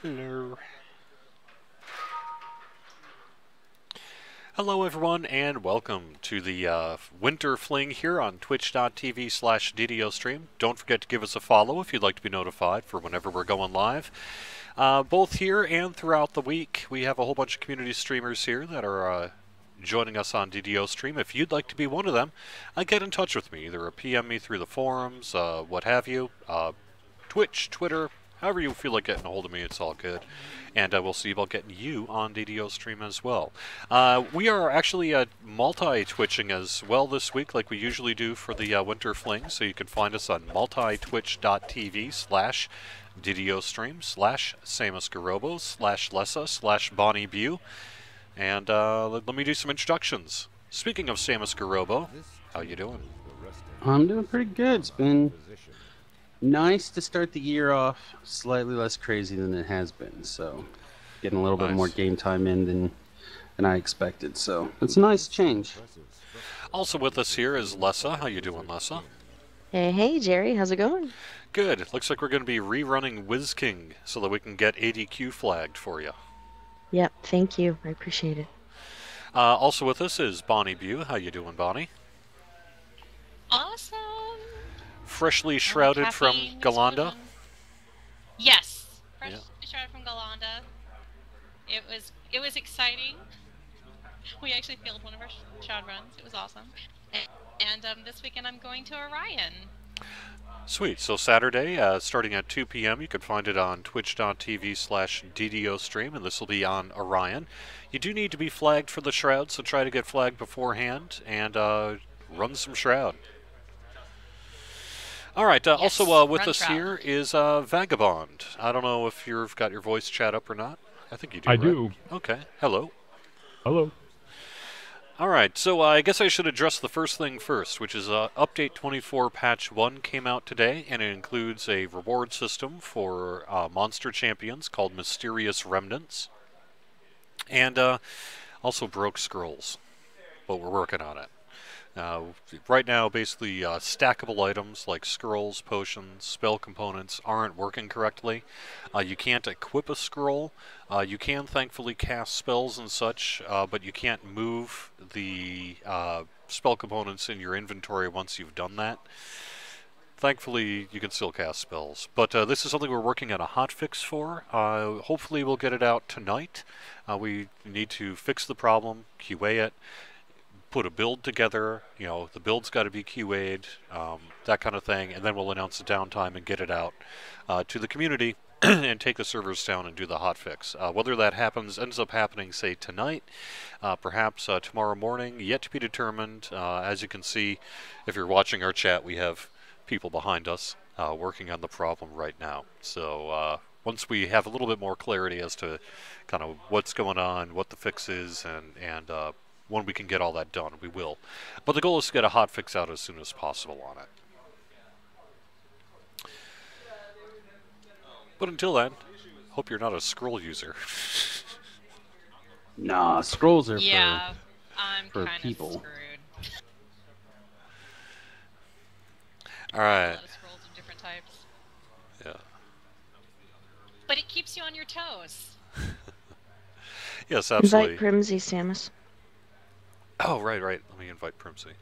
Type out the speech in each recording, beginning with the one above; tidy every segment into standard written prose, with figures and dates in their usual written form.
Hello. Hello, everyone, and welcome to the Winter Fling here on twitch.tv/DDOstream. Don't forget to give us a follow if you'd like to be notified for whenever we're going live. Both here and throughout the week, we have a whole bunch of community streamers here that are joining us on DDO Stream. If you'd like to be one of them, get in touch with me. Either PM me through the forums, what have you, Twitch, Twitter, however you feel like getting a hold of me, it's all good. And we'll see about getting you on DDO Stream as well. We are actually multi-twitching as well this week, like we usually do for the Winter Fling. So you can find us on multitwitch.tv/DDOstream/SamusGarobo/Lessa/Bonnie Bew. And let me do some introductions. Speaking of Samus Garobo, how you doing? I'm doing pretty good. It's been nice to start the year off slightly less crazy than it has been. So getting a little bit more game time in than I expected. So it's a nice change. Also with us here is Lessa. How you doing, Lessa? Hey, Jerry. How's it going? Good. It looks like we're going to be rerunning Whiz King so that we can get ADQ flagged for you. Yep, thank you. I appreciate it. Also with us is Bonnie Bew. How you doing, Bonnie? Awesome. Freshly shrouded from Galanda? Yes. Freshly shrouded from Galanda. It was exciting. We actually failed one of our shroud runs. It was awesome. And this weekend I'm going to Orion. Sweet. So Saturday, starting at 2 p.m., you can find it on twitch.tv/DDOstream, and this will be on Orion. You do need to be flagged for the shroud, so try to get flagged beforehand and run some shroud. All right. Yes, also with us shroud. here is Vagabond. I don't know if you've got your voice chat up or not. I think you do. I right? do. Okay. Hello. Hello. All right, so I guess I should address the first thing first, which is Update 24 Patch 1 came out today, and it includes a reward system for monster champions called Mysterious Remnants, and also broke scrolls, but we're working on it. Right now, basically, stackable items like scrolls, potions, spell components aren't working correctly. You can't equip a scroll. You can, thankfully, cast spells and such, but you can't move the spell components in your inventory once you've done that. Thankfully, you can still cast spells. But this is something we're working on a hotfix for. Hopefully, we'll get it out tonight. We need to fix the problem, QA it, put a build together, the build's got to be QA'd, that kind of thing, and then we'll announce the downtime and get it out to the community and take the servers down and do the hotfix. Whether that ends up happening, say, tonight, perhaps tomorrow morning, yet to be determined. As you can see, if you're watching our chat, we have people behind us working on the problem right now. So once we have a little bit more clarity as to kind of what's going on, what the fix is, and when we can get all that done, we will. But the goal is to get a hotfix out as soon as possible on it. But until then, hope you're not a scroll user. Nah, scrolls are I'm for kind people. of screwed. All right. A lot of scrolls of different types. Yeah. But it keeps you on your toes. Yes, absolutely. Invite Primsy, Samus. Oh, right. Let me invite Primsy.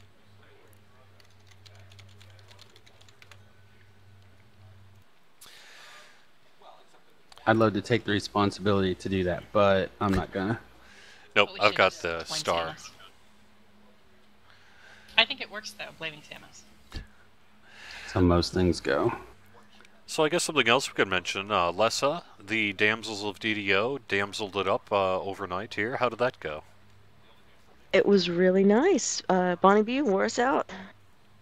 I'd love to take the responsibility to do that, but I'm not gonna. Nope, But we I've should got just the blame star. Samus. I think it works, though, blaming Samus. That's how most things go. So I guess something else we could mention. Lessa, the Damsels of DDO, damseled it up overnight here. How did that go? It was really nice. Bonnie B wore us out.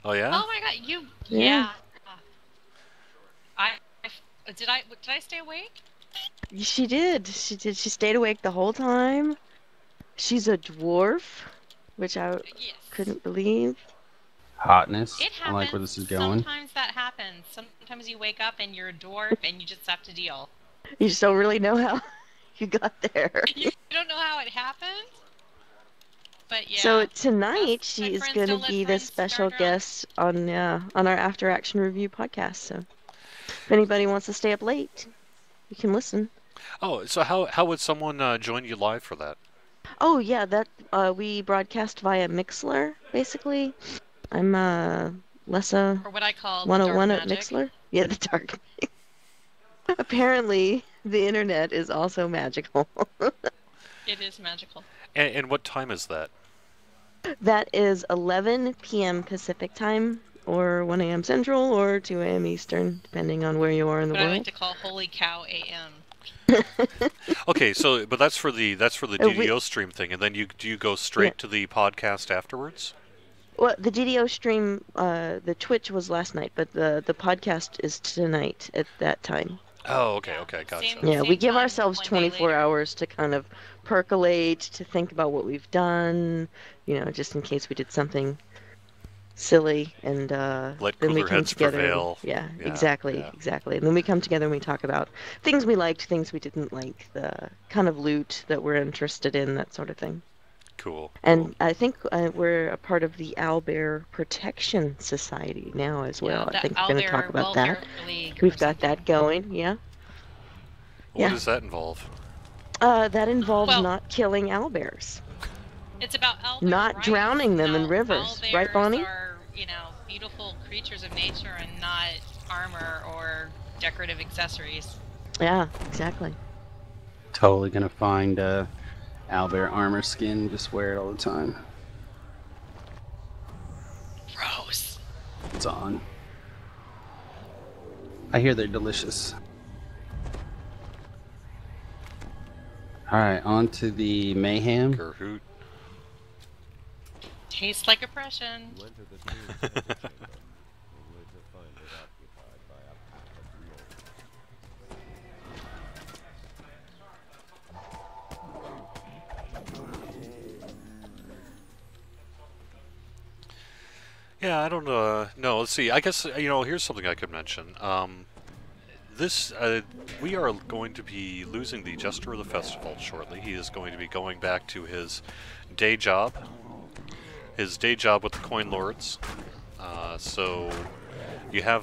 Oh, yeah? Oh my god, Yeah. Did I stay awake? She did. She stayed awake the whole time. She's a dwarf, which I Yes. couldn't believe. Hotness. It I happens. like where this is going. Sometimes that happens. Sometimes you wake up and you're a dwarf and you just have to deal. You just don't really know how you got there. You don't know how it happened? But yeah. So tonight Us, my she is friends going to don't let be the friends special start drunk. guest on our After Action Review podcast. So if anybody wants to stay up late, you can listen. Oh, so how would someone join you live for that? Oh yeah, that we broadcast via Mixler, basically. I'm Lessa Or what I call the dark 101 at magic. Mixler. Yeah, the dark. Apparently, the internet is also magical. It is magical. And what time is that? That is 11 p.m. Pacific time, or 1 a.m. Central, or 2 a.m. Eastern, depending on where you are in the What I like world. to call Holy Cow AM. Okay, so but that's for the DDO stream thing, and then do you go straight to the podcast afterwards? Well, the DDO stream, the Twitch was last night, but the podcast is tonight at that time. Oh, okay, Yeah. okay, gotcha. Yeah, we give time, ourselves one day 24 later. hours to kind of percolate, to think about what we've done, just in case we did something silly, and Let then we cooler come heads together. prevail. Yeah, Yeah, exactly, yeah. exactly. And then we come together and we talk about things we liked, things we didn't like, the kind of loot that we're interested in, that sort of thing. Cool. And I think we're a part of the Owlbear Protection Society now as well. Yeah, I think the we're going to talk Owlbear about Welfare that. League We've or got that something. going, yeah. What Yeah. does that involve? That involves Well- not killing owlbears. It's about owlbear Not rights. drowning them in How rivers. owlbears Right, Bonnie? are, beautiful creatures of nature and not armor or decorative accessories. Yeah, exactly. Totally gonna find owlbear armor skin. Just wear it all the time. Gross. It's on. I hear they're delicious. All right, on to the mayhem. Gerhoot. Tastes like oppression. Yeah, I don't no, let's see. I guess here's something I could mention. We are going to be losing the Jester of the Festival shortly. He is going to be going back to his day job. His day job with the Coin Lords. So you have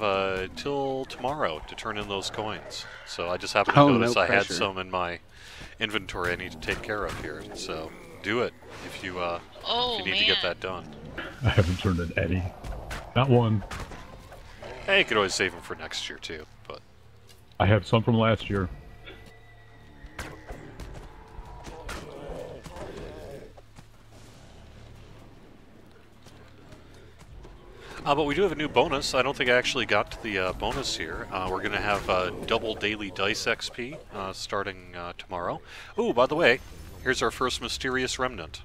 till tomorrow to turn in those coins. So I just happened to notice no I had pressure. some in my inventory I need to take care of here. So do it if you need to get that done. I haven't turned in any. Not one. Hey, you could always save them for next year too, but I have some from last year. but we do have a new bonus. I don't think I actually got to the bonus here. We're going to have double daily dice XP starting tomorrow. Ooh, by the way, here's our first mysterious remnant.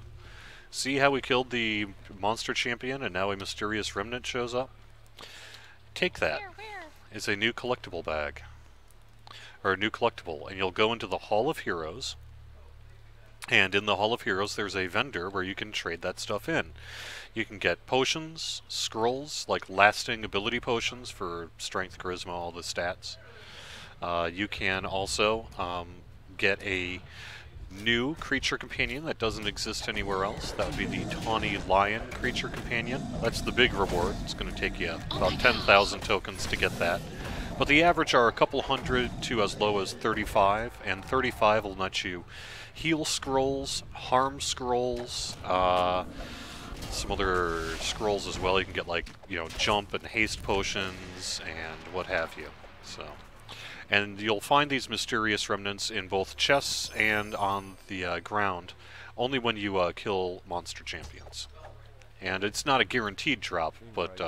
See how we killed the monster champion and now a mysterious remnant shows up? Take that. Where? It's a new collectible bag. Or a new collectible. And you'll go into the Hall of Heroes. And in the Hall of Heroes, there's a vendor where you can trade that stuff in. You can get potions, scrolls, like lasting ability potions for strength, charisma, all the stats. You can also get a new creature companion that doesn't exist anywhere else. That would be the Tawny Lion creature companion. That's the big reward. It's going to take you about 10,000 tokens to get that. But the average are a couple hundred to as low as 35, and 35 will let you heal scrolls, harm scrolls, some other scrolls as well. You can get jump and haste potions and what have you. So, and you'll find these mysterious remnants in both chests and on the ground, only when you kill monster champions. And it's not a guaranteed drop, but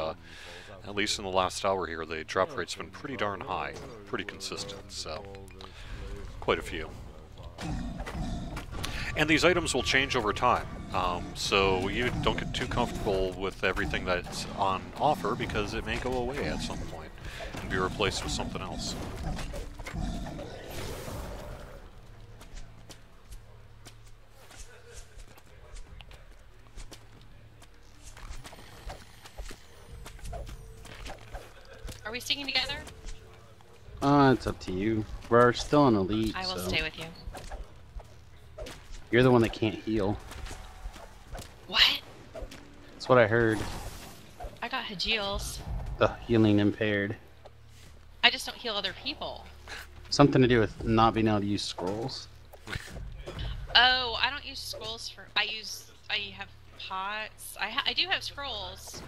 at least in the last hour here, the drop rate's been pretty darn high, pretty consistent. So, quite a few. And these items will change over time, so you don't get too comfortable with everything that's on offer because it may go away at some point and be replaced with something else. Are we sticking together? It's up to you. We're still an elite, I will so stay with you. you're the one that can't heal. What? That's what I heard. I got Hajeels. The healing impaired. I just don't heal other people. Something to do with not being able to use scrolls. Oh, I don't use scrolls for. I have pots. I do have scrolls.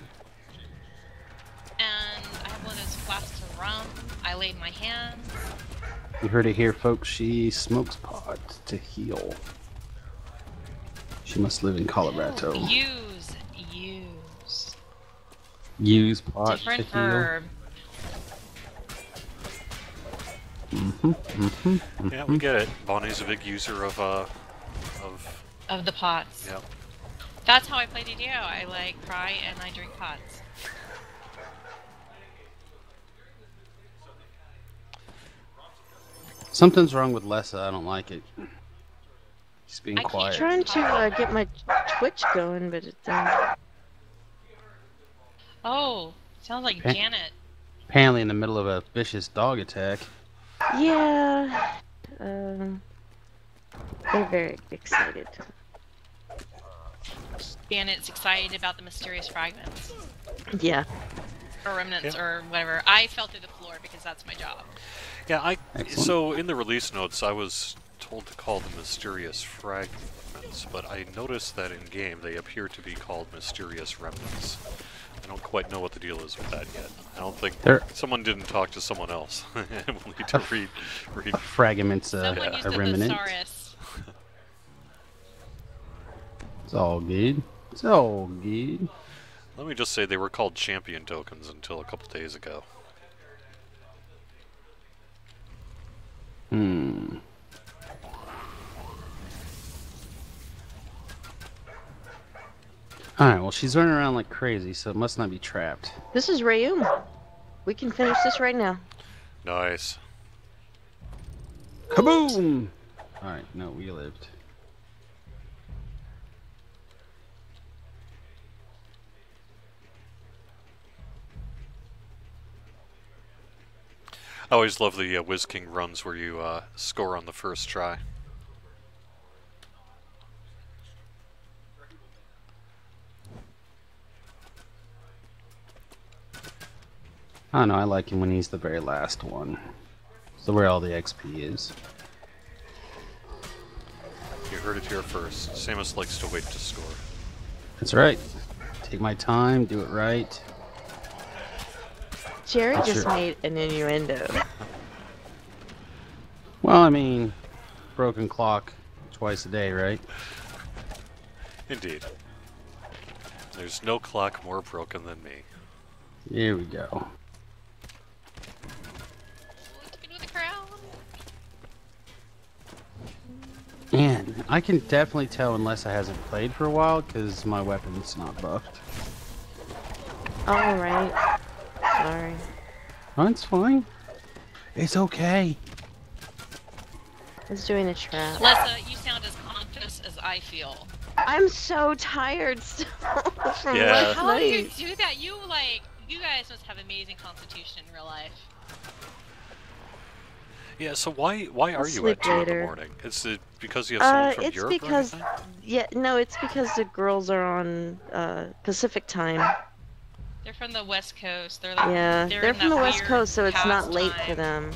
And I have one of those flasks of rum. I laid my hands. You heard it here, folks. She smokes pot to heal. She must live in Colorado. Use. Use pot Different to heal. verb. Yeah, we get it. Bonnie's a big user of Of the pots. Yep. That's how I play DDO. I like cry and I drink pots. Something's wrong with Lessa. I don't like it. She's being I can't quiet. Trying to get my Twitch going, but it Oh, sounds like Okay. Janet. Apparently in the middle of a vicious dog attack. yeah. They're very excited. Janet's excited about the mysterious fragments. Yeah. Or remnants Yeah. or whatever. I fell through the floor because that's my job. Yeah, Excellent. so in the release notes, I was told to call them mysterious fragments, but I noticed that in game they appear to be called mysterious remnants. I don't quite know what the deal is with that yet. I don't think someone didn't talk to someone else. We'll need to read. Fragments Someone a used a remnant. thesaurus. It's all good. It's all good. Let me just say they were called champion tokens until a couple days ago. Alright, well she's running around like crazy, so it must not be trapped. This is Rayum. We can finish this right now. Nice. Kaboom! Alright, no, we lived. I always love the Whiz King runs where you score on the first try. I don't know, I like him when he's the very last one. So where all the XP is. You heard it here first. Samus likes to wait to score. That's right. Take my time, do it right. Jerry That's just your- made an innuendo. Well, I mean, broken clock twice a day, right? Indeed. There's no clock more broken than me. Here we go. Looking with the crowd. Man, I can definitely tell unless I hasn't played for a while because my weapon's not buffed. Alright. Sorry. Oh, it's fine. It's okay. I was doing a trap. Lessa, you sound as conscious as I feel. I'm so tired still from Yeah. last How do you night. do that? You guys must have amazing constitution in real life. Yeah, so why are you Sleep at 2 in the later. morning? Is it because you have someone from It's Europe because or anything? no, it's because the girls are on Pacific time. They're from the West Coast. They're like Yeah, they're they're in from that the West weird Coast, so it's not past late for time. them.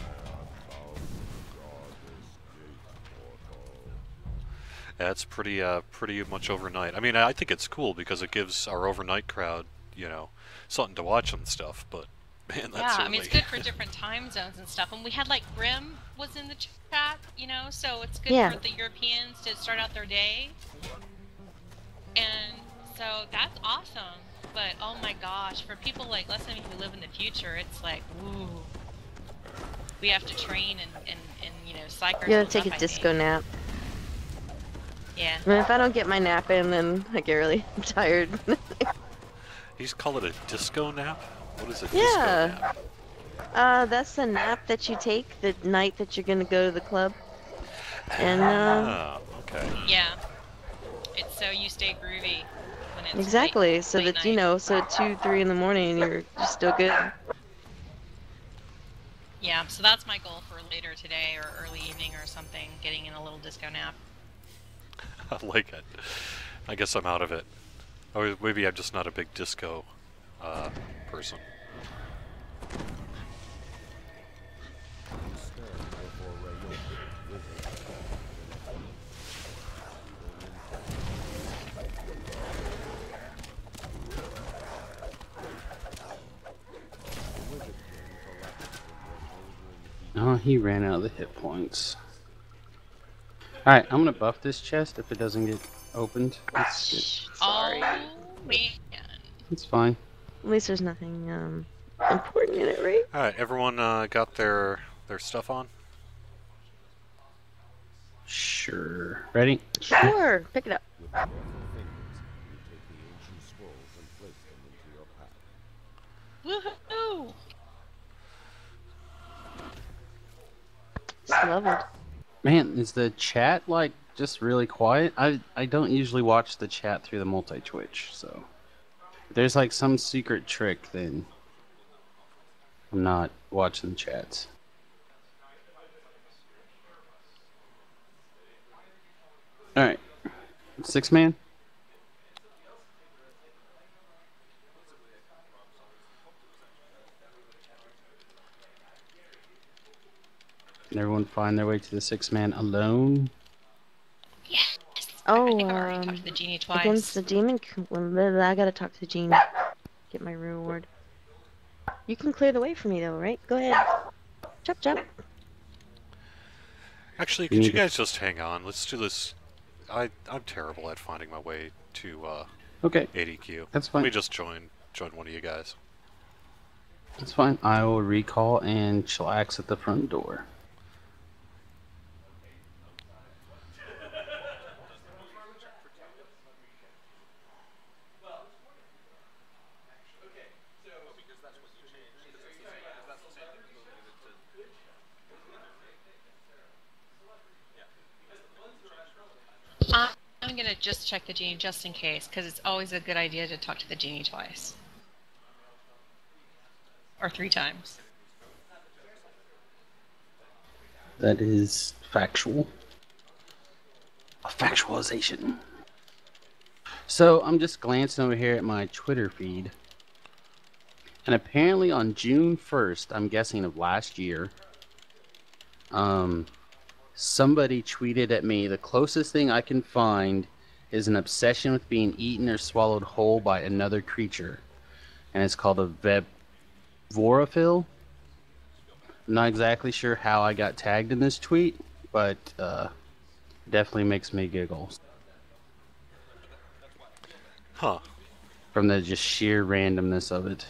That's pretty much overnight. I mean, I think it's cool because it gives our overnight crowd, something to watch and stuff, but man, that's Yeah, I mean early. it's good for different time zones and stuff. And we had like Grim was in the chat, so it's good Yeah. for the Europeans to start out their day. And so that's awesome. But oh my gosh, for people like Leslie who live in the future, it's like, ooh, we have to train and psych You gotta ourselves take up, a I disco think. nap. Yeah. I mean, if I don't get my nap in, then I get really tired. You just call it a disco nap? What is a Yeah. disco nap? That's the nap that you take the night that you're gonna go to the club. And Ah, okay. Yeah. It's so you stay groovy when it's exactly, late, so late that night. so at 2, 3 in the morning, you're still good. Yeah, so that's my goal for later today or early evening or something, getting in a little disco nap. I like it. I guess I'm out of it. Or maybe I'm just not a big disco person. Oh, he ran out of the hit points. Alright, I'm gonna buff this chest if it doesn't get opened. That's good. Sorry. Oh, man. It's fine. At least there's nothing important in it, right? All right, everyone got their stuff on. Sure. Ready? Sure. Pick it up. Woohoo! It's leveled. Man, is the chat like just really quiet? I don't usually watch the chat through the multi-twitch, so if there's like some secret trick, then I'm not watching the chats. Alright. 6-man? Can everyone find their way to the 6-man alone? Yes! Oh, I think I've already talked to the genie twice. Against the demon. I gotta talk to the genie. Get my reward. You can clear the way for me, though, right? Go ahead. Chop, chop. Actually, could you guys just hang on? Let's do this. I'm terrible at finding my way to Okay. ADQ. That's fine. Let me just join one of you guys. That's fine. I will recall and chillax at the front door. I'm gonna just check the genie just in case, because it's always a good idea to talk to the genie twice. Or 3 times. That is factual. A factualization. So I'm just glancing over here at my Twitter feed. And apparently on June 1st, I'm guessing of last year, somebody tweeted at me, the closest thing I can find is an obsession with being eaten or swallowed whole by another creature. And it's called a Vorophil. I'm not exactly sure how I got tagged in this tweet, but definitely makes me giggle. Huh. From the just sheer randomness of it.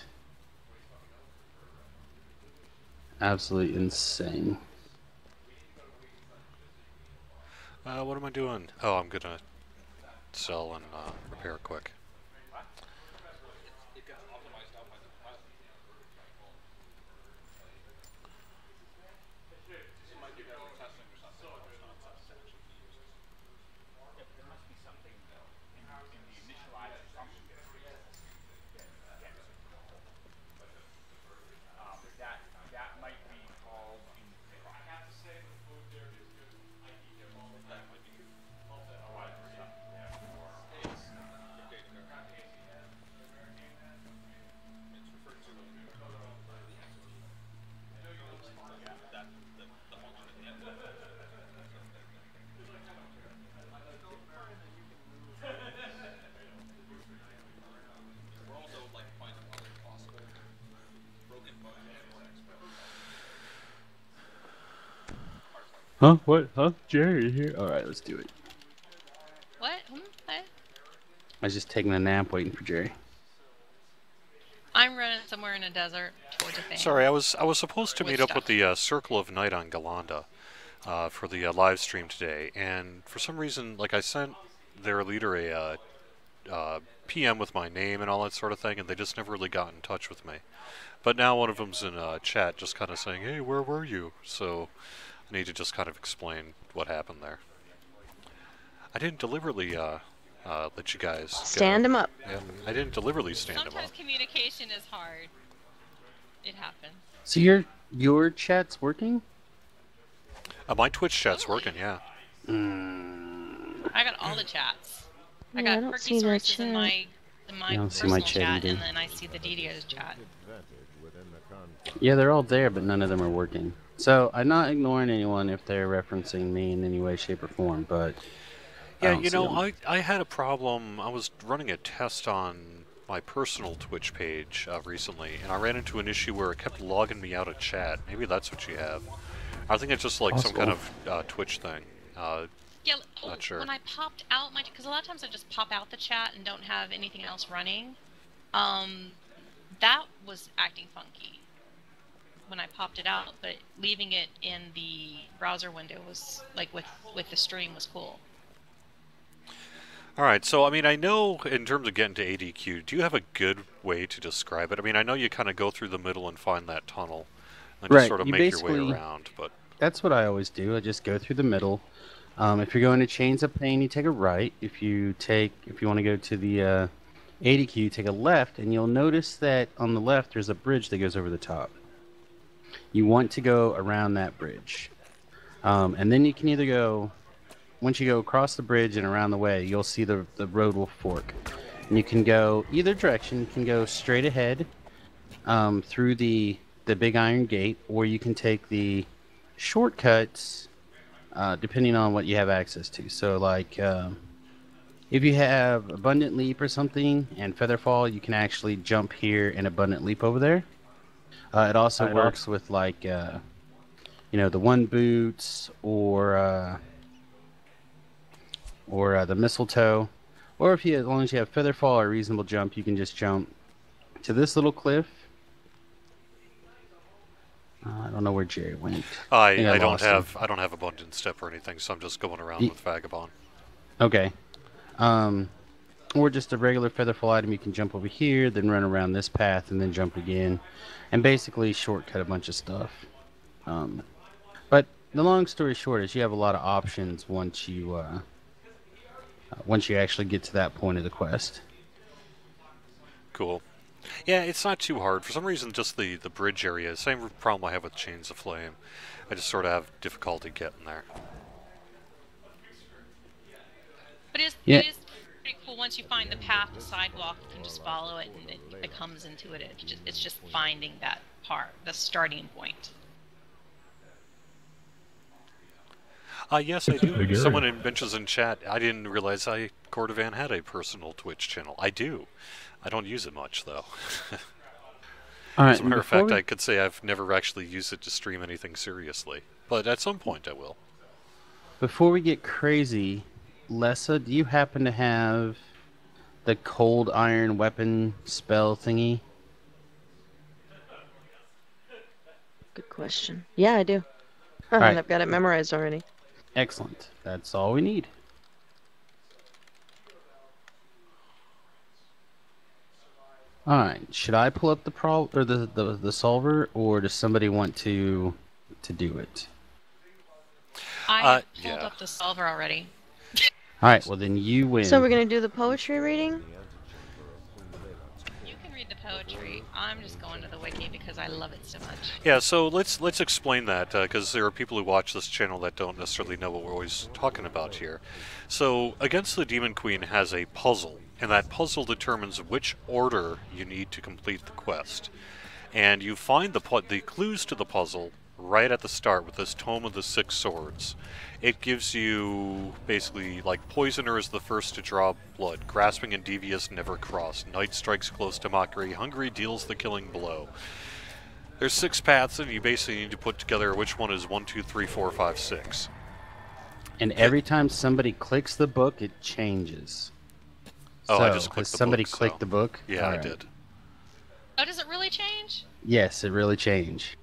Absolutely insane. What am I doing? Oh, I'm gonna sell and repair quick. Huh? What? Huh? Jerry here? Alright, let's do it. What? What? I was just taking a nap waiting for Jerry. I'm running somewhere in a desert towards a thing. Sorry, I was supposed to With meet up stuff. with the Circle of Night on Galanda for the live stream today, and for some reason, like, I sent their leader a PM with my name and all that sort of thing, and they just never really got in touch with me. But now one of them's in chat just kind of saying, hey, where were you? So I need to just kind of explain what happened there. I didn't deliberately let you guys Stand him up. Yeah, I didn't deliberately stand him up. Sometimes communication is hard. It happens. So your chat's working? My Twitch chat's working, yeah. I got all the chats. I Yeah, I got don't perky see that sources in chat. my I don't see my personal chat chat, either. and then I see the DDo's chat. Yeah, they're all there, but none of them are working. So I'm not ignoring anyone if they're referencing me in any way, shape, or form, but Yeah, I don't you see know, them. I had a problem. I was running a test on my personal Twitch page recently, and I ran into an issue where it kept logging me out of chat. Maybe that's what you have. I think it's just like some kind of Twitch thing. Yeah, not sure. When I popped out my, because a lot of times I just pop out the chat and don't have anything else running. That was acting funky when I popped it out, but leaving it in the browser window was like with the stream was cool. All right, so I mean, I know in terms of getting to ADQ, do you have a good way to describe it? I mean, I know you kind of go through the middle and find that tunnel, and just sort of make your way around. But that's what I always do. I just go through the middle. If you're going to Chains of Pain, you take a right. If you want to go to the ADQ, you take a left, and you'll notice that on the left there's a bridge that goes over the top. You want to go around that bridge, and then you can either go. Once you go across the bridge and around the way, you'll see the road will fork. And you can go either direction. You can go straight ahead through the big iron gate, or you can take the shortcuts depending on what you have access to. So, like, if you have Abundant Leap or something and Featherfall, you can actually jump here and Abundant Leap over there. It also works with, like, the One Boots or the Mistletoe, or as long as you have Featherfall or Reasonable Jump, you can just jump to this little cliff. I don't know where Jerry went. I don't have Abundant Step or anything, so I'm just going around with Vagabond. Okay, or just a regular Featherfall item. You can jump over here, then run around this path, and then jump again, and basically shortcut a bunch of stuff. But the long story short is you have a lot of options once you actually get to that point of the quest. Cool. Yeah, it's not too hard. For some reason, just the bridge area, same problem I have with Chains of Flame. I just sort of have difficulty getting there. But it is pretty cool. Once you find the path, the sidewalk, you can just follow it, and it comes into it. It's just finding that part, the starting point. Yes, I do. Someone mentions in chat, I didn't realize Cordovan had a personal Twitch channel. I do. I don't use it much, though. As a matter of fact, I could say I've never actually used it to stream anything seriously. But at some point, I will. Before we get crazy, Lessa, do you happen to have the cold iron weapon spell thingy? Good question. Yeah, I do. Right. I've got it memorized already. Excellent. That's all we need. All right. Should I pull up the solver, or does somebody want to do it? I pulled up the solver already. All right. Well, then you win. So we're gonna do the poetry reading. You can read the poetry. I'm just going to the wiki because I love it so much. Yeah, so let's explain that, because there are people who watch this channel that don't necessarily know what we're always talking about here. So, Against the Demon Queen has a puzzle, and that puzzle determines which order you need to complete the quest. And you find the clues to the puzzle right at the start with this Tome of the Six Swords. It gives you, basically, like, Poisoner is the first to draw blood, Grasping and Devious never cross, Night strikes close to mockery, Hungry deals the killing blow. There's 6 paths, and you basically need to put together which one is 1, 2, 3, 4, 5, 6. And every time somebody clicks the book, it changes. Oh, so, I just clicked the book. Somebody clicked the book? Yeah, I did. Oh, does it really change? Yes, it really changed.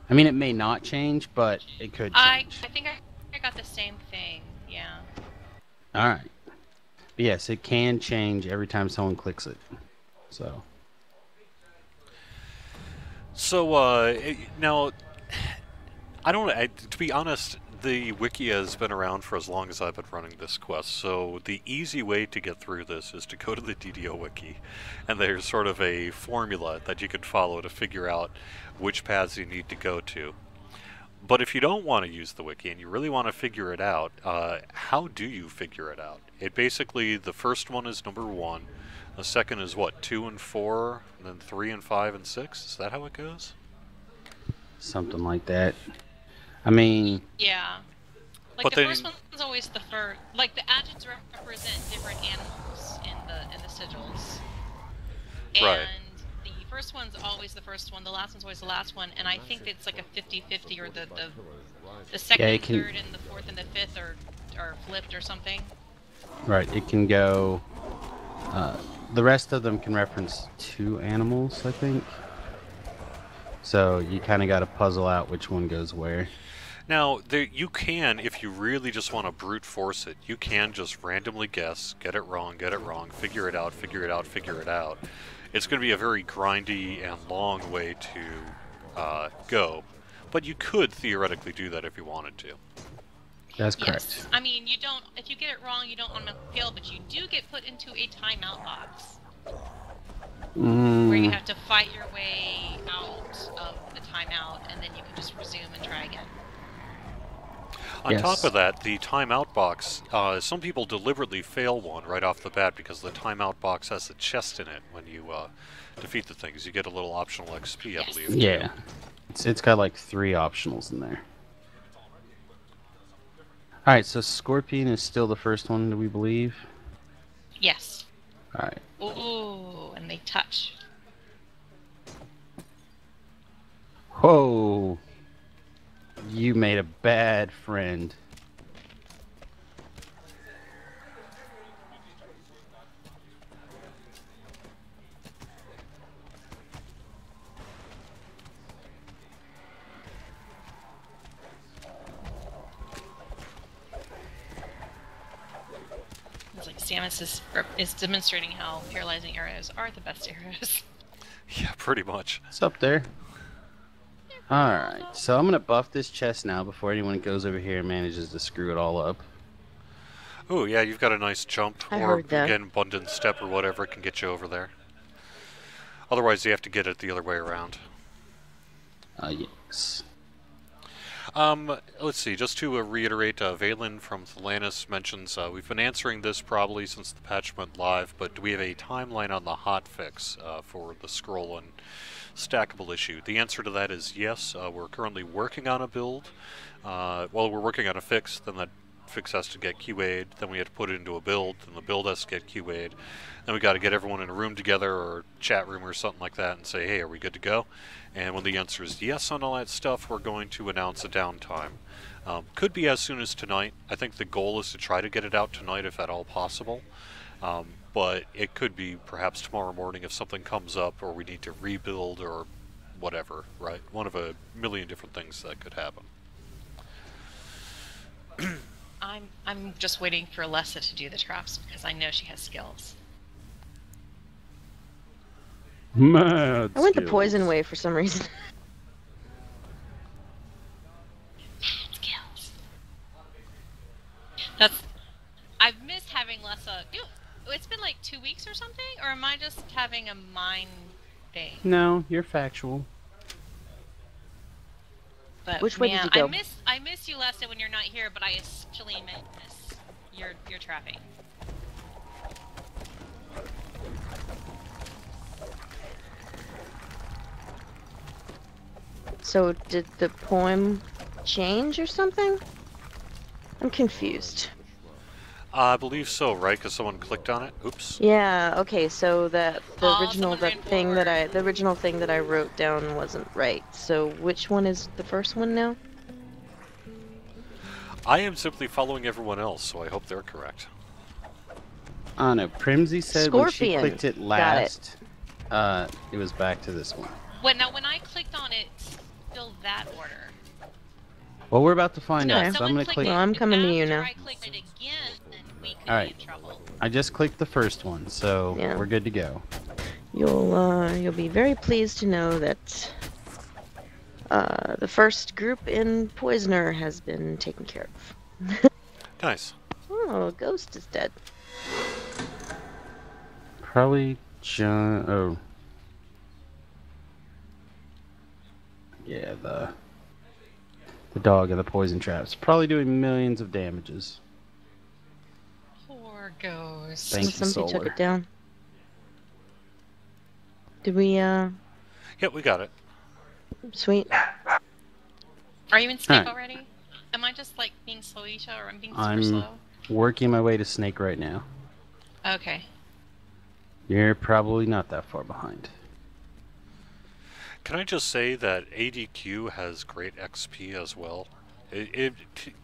I mean, it may not change, but it could change. I think I got the same thing, yeah. Alright. But yes, it can change every time someone clicks it. So, now, to be honest, the wiki has been around for as long as I've been running this quest, so the easy way to get through this is to go to the DDO wiki, and there's sort of a formula that you can follow to figure out which paths you need to go to. But if you don't want to use the wiki and you really want to figure it out, how do you figure it out? It basically, the first one is number 1, the second is what, 2 and 4, and then 3 and 5 and 6? Is that how it goes? something like that. I mean... Yeah. Like, the first one's always the first. Like, the adjuncts represent different animals and the sigils. Right. And the first one's always the first one, the last one's always the last one, and I think it's like a 50-50, or the second and third and the fourth and the fifth are flipped or something. Right, it can go... the rest of them can reference 2 animals, I think. So you kind of got to puzzle out which one goes where. Now, you can, if you really just want to brute force it, you can just randomly guess, get it wrong, figure it out, figure it out, figure it out. It's going to be a very grindy and long way to go, but you could theoretically do that if you wanted to. That's correct. Yes. I mean, you don't. If you get it wrong, you don't automatically fail, but you do get put into a timeout box where you have to fight your way out of the timeout, and then you can just resume and try again. On top of that, the timeout box, some people deliberately fail one right off the bat because the timeout box has a chest in it when you defeat the things. You get a little optional XP, I believe. Yeah. It's got like 3 optionals in there. Alright, so Scorpion is still the first one, do we believe? Yes. Alright. Ooh, and they touch. Whoa! You made a bad friend. It's like Samus is demonstrating how paralyzing arrows are the best arrows. Yeah, pretty much. It's up there. Alright, so I'm going to buff this chest now before anyone goes over here and manages to screw it all up. Oh, yeah, you've got a nice jump, I or heard that. again, abundant step or whatever can get you over there. Otherwise, you have to get it the other way around. Yes. Let's see, just to reiterate, Valen from Thelanis mentions, we've been answering this probably since the patch went live, but do we have a timeline on the hotfix for the scroll and stackable issue? The answer to that is yes. We're currently working on a build. Well, we're working on a fix, then that fix has to get QA'd, then we have to put it into a build, then the build has to get QA'd, then we got to get everyone in a room together or chat room or something like that and say, hey, are we good to go? And when the answer is yes on all that stuff, we're going to announce a downtime. Could be as soon as tonight. I think the goal is to try to get it out tonight if at all possible. But it could be perhaps tomorrow morning if something comes up or we need to rebuild or whatever, right? One of a million different things that could happen. I'm just waiting for Alessa to do the traps because I know she has skills. Mad I went the skills. poison way for some reason. Skills. I've missed having Lessa. It's been like 2 weeks or something, or am I just having a mind thing? No, you're factual. But Which way did you go? I miss you, Lessa, when you're not here, but I especially miss your trapping. So did the poem change or something? I'm confused. I believe so, right? Because someone clicked on it. Oops. Yeah. Okay. So the original someone ran the original thing that I wrote down wasn't right. So which one is the first one now? I am simply following everyone else, so I hope they're correct. I don't know. Primsy said when she Scorpion. clicked it Got last, it was back to this one. When I clicked on it, still that order. Well, we're about to find Okay. out, so I'm going to click... Well, I'm coming to you now. After I clicked it again, then we could Alright. be in trouble. I just clicked the first one, so Yeah. we're good to go. You'll be very pleased to know that the first group in Poisoner has been taken care of. Nice. Oh, Ghost is dead. Probably John... Oh. Yeah, the dog and the poison traps. Probably doing millions of damages. Poor Ghost. Thank you, Somebody took Solar. it down. Did we, Yep, we got it. sweet. Are you in Snake Alright. already? Am I just like being slowicha, or I'm being super I'm slow? working my way to Snake right now. Okay. You're probably not that far behind. Can I just say that ADQ has great XP as well? It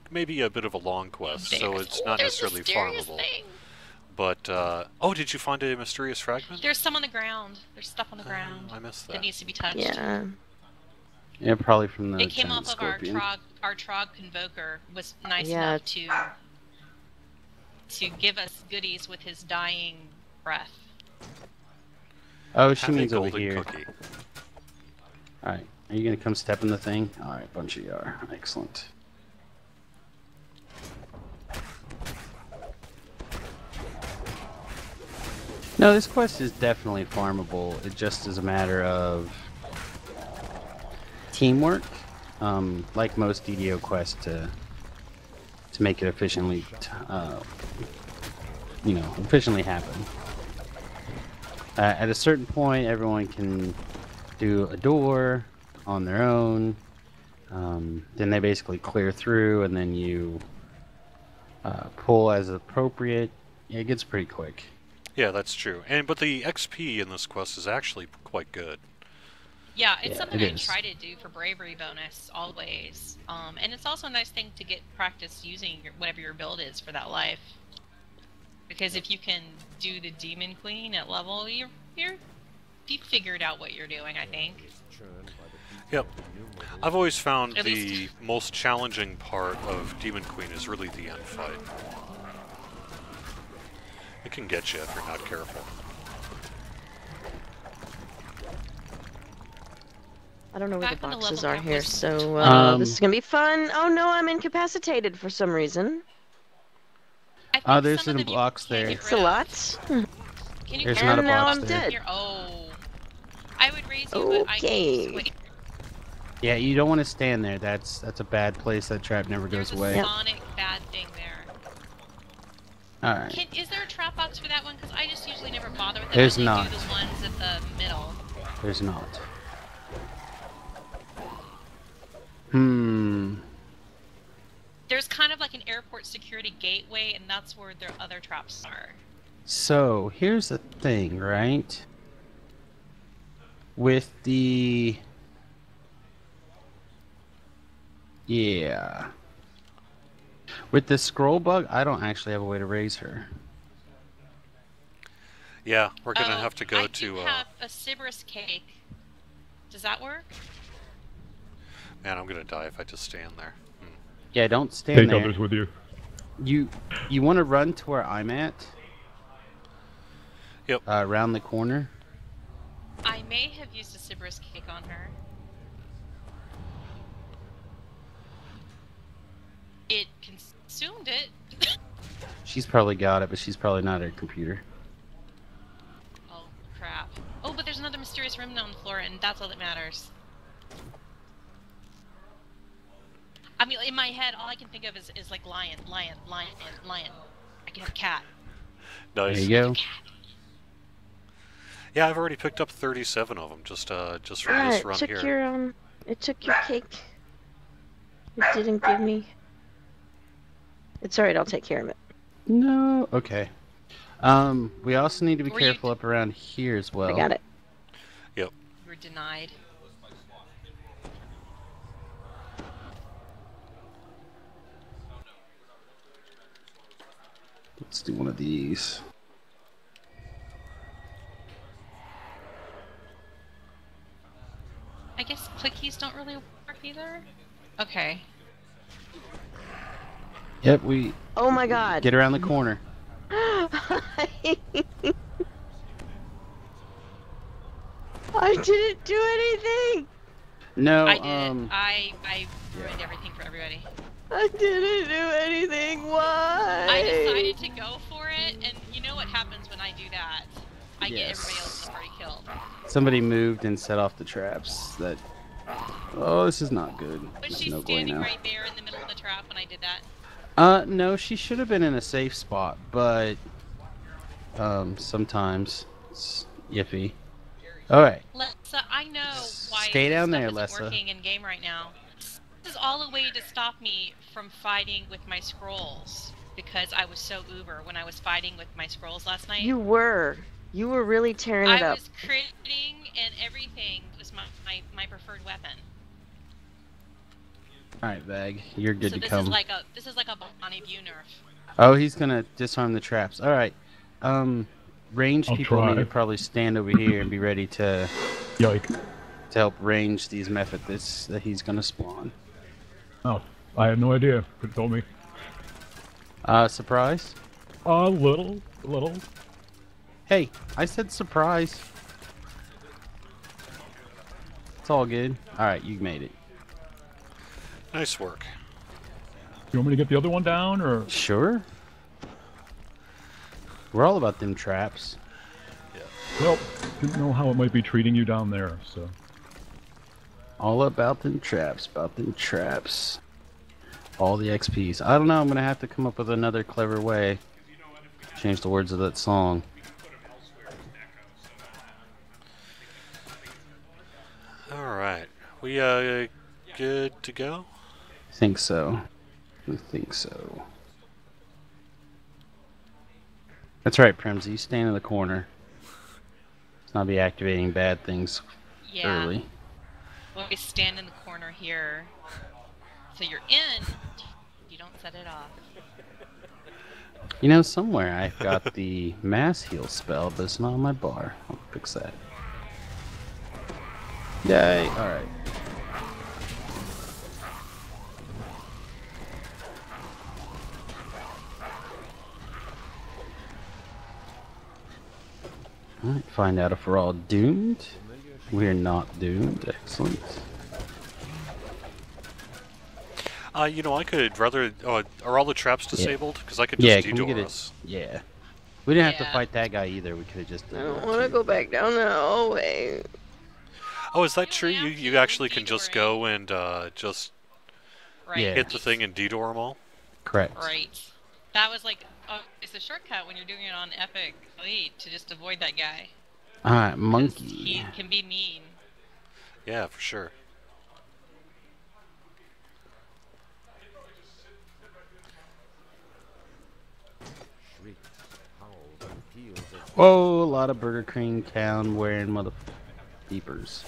may be a bit of a long quest, so it's not necessarily farmable. But, oh, did you find a mysterious fragment? There's some on the ground. There's stuff on the ground. I missed that. That needs to be touched. Yeah. Yeah, probably from the It came off of scorpion. our Trog Convoker was nice Yeah. enough to give us goodies with his dying breath. Oh, she Have a means over golden here. cookie. Alright, are you gonna come step in the thing? Alright, bunch of you are. Excellent. No, this quest is definitely farmable. It just is a matter of teamwork, like most DDO quests, to make it efficiently, efficiently happen. At a certain point, everyone can do a door on their own. Then they basically clear through, and then you pull as appropriate. Yeah, it gets pretty quick. Yeah, that's true. But the XP in this quest is actually quite good. Yeah, it's Yeah, something it I is. try to do for bravery bonus always. And it's also a nice thing to get practice using whatever your build is for that life. Because if you can do the Demon Queen at level, you've figured out what you're doing, I think. Yep. I've always found At the least- most challenging part of Demon Queen is really the end fight. It can get you if you're not careful. I don't know where the Back when the boxes level are cap here, was- so this is gonna be fun. Oh no, I'm incapacitated for some reason. I think Oh, there's some of some them you blocks can't there. get It's rid a of. lot. Can you There's get not a And now box I'm there. dead. Here? Oh. I would raise you, but I Okay. can't wait. Yeah, you don't want to stand there. That's a bad place. That trap never goes There's a away. sonic bad thing there. Alright. Is there a trap box for that one? Because I just usually never bother with them. There's I only not. do the ones at the middle. There's not. There's kind of like an airport security gateway, and that's where their other traps are. So, here's the thing, right? With the... Yeah. With the scroll bug, I don't actually have a way to raise her. Yeah, we're gonna Oh, have to go I to. do have a Sybaris cake. Does that work? Man, I'm gonna die if I just stand there. Yeah, don't stand Take there. others with you. You want to run to where I'm at? Yep. Around the corner. I may have used a Sybaris cake on her. It consumed it. She's probably got it, but she's probably not at her computer. Oh, crap. Oh, but there's another mysterious room on the floor, and that's all that matters. I mean, in my head, all I can think of is like lion, lion, lion, lion. I can have cat. Nice. There you go. Cat. Yeah, I've already picked up 37 of them just from Ah, this it run took here. your it took your cake. It didn't give me. It's alright, I'll take care of it. No. Okay. We also need to be Were you- careful up around here as well. I got it. Yep. You were denied. Let's do one of these. I guess clickies don't really work either. Okay. Yep, we Oh my god. get around the corner. I didn't do anything. No, I did it. I ruined everything for everybody. I didn't do anything. Why? I decided to go for it, and you know what happens when I do that? I get Yes. everybody else in the party killed. somebody moved and set off the traps. That. Oh, this is not good. Was There's she no going standing now. right there in the middle of the trap when I did that? No, she should have been in a safe spot, but sometimes it's iffy. All right. Lessa, I know why Stay down stuff there, isn't Lessa. working in game right now. This is all a way to stop me from fighting with my scrolls because I was so uber when I was fighting with my scrolls last night. You were. You were really tearing it I up. was critting and everything was my preferred weapon. Alright, Vag, you're good So to come. this is like a Bonnie View nerf. Oh, he's gonna disarm the traps. Alright. Ranged I'll people need try. to probably stand over here and be ready to Yike. help range these methods that he's gonna spawn. Oh, I had no idea. Could have told me. Surprise? A little. Hey, I said surprise. It's all good. Alright, you made it. Nice work. You want me to get the other one down, or? Sure. We're all about them traps. Well, didn't know how it might be treating you down there, so. All about them traps, All the XPs. I don't know, I'm gonna have to come up with another clever way. Change the words of that song. Alright. We good to go? Think so. I think so. That's right, Primsy. You stand in the corner. Let's not be activating bad things early. Well, we stand in the corner here. So you're in. You don't set it off. You know, somewhere I've got the mass heal spell, but it's not on my bar. I'll fix that. Yay! Alright. Alright, find out if we're all doomed. We're not doomed. Excellent. You know, I could rather... are all the traps disabled? Because I could Yeah, just can we get detour it? us. Yeah. We didn't have to Yeah. fight that guy either. We could have just I done don't that want to too. go back down the hallway. Oh, is that You true? have You to actually can just detour go and just Right. Yeah. hit the thing and detour them all? Correct. Right. That was like, it's a shortcut when you're doing it on Epic Elite to just avoid that guy. Alright, 'Cause monkey. He can be mean. Yeah, for sure. Whoa, a lot of Burger King town wearing mother beepers.